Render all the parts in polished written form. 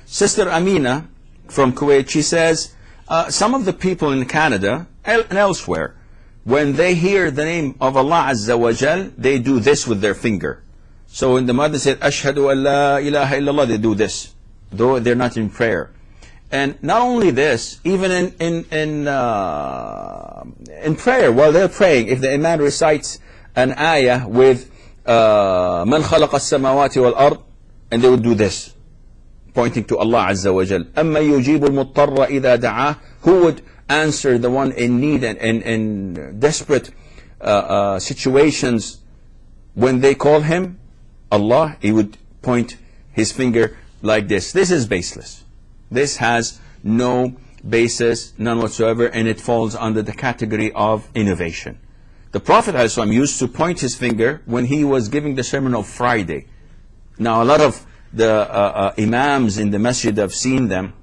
Sister Amina from Kuwait, she says, some of the people in Canada and elsewhere, when they hear the name of Allah Azza wa Jal, they do this with their finger. So when the mother said, Ashhadu an la ilaha illallah, they do this, though they're not in prayer. And not only this, even in prayer, while they're praying, if the Imam recites an ayah with Man khalaqa as-samawati wal-ard, and they would do this, pointing to Allah Azza wa Jal. أَمَّا يُجِيبُ الْمُضْطَرَّ إِذَا دَعَاهُ, who would answer the one in need and desperate situations when they call him? Allah. He would point his finger like this. This is baseless. This has no basis, none whatsoever, and it falls under the category of innovation. The Prophet ﷺ used to point his finger when he was giving the sermon of Friday. Now, a lot of the imams in the masjid, I've seen them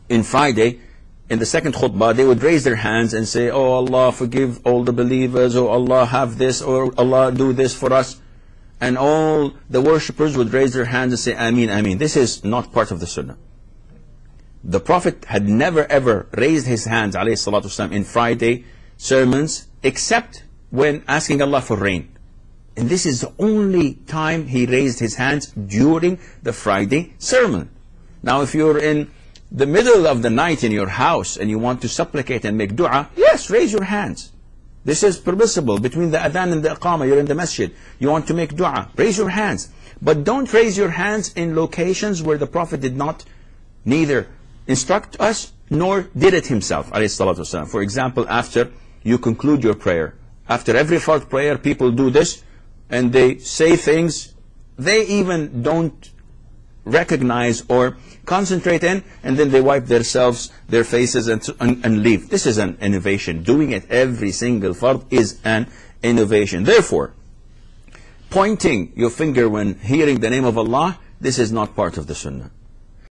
in Friday, in the second khutbah, they would raise their hands and say, oh Allah, forgive all the believers, oh Allah, have this, or Allah, do this for us. And all the worshippers would raise their hands and say, Ameen, Ameen. This is not part of the Sunnah. The Prophet had never ever raised his hands, alayhi salatu wasalam, in Friday sermons, except when asking Allah for rain. And this is the only time he raised his hands during the Friday sermon. Now, if you're in the middle of the night in your house and you want to supplicate and make dua, yes, raise your hands. This is permissible. Between the adhan and the iqamah, you're in the masjid, you want to make dua, raise your hands. But don't raise your hands in locations where the Prophet did not neither instruct us nor did it himself, alayhi salatu wasalam. For example, after you conclude your prayer, after every fard prayer, people do this, and they say things they even don't recognize or concentrate in, and then they wipe themselves, their faces, and leave. This is an innovation. Doing it every single fard is an innovation. Therefore, pointing your finger when hearing the name of Allah, this is not part of the Sunnah.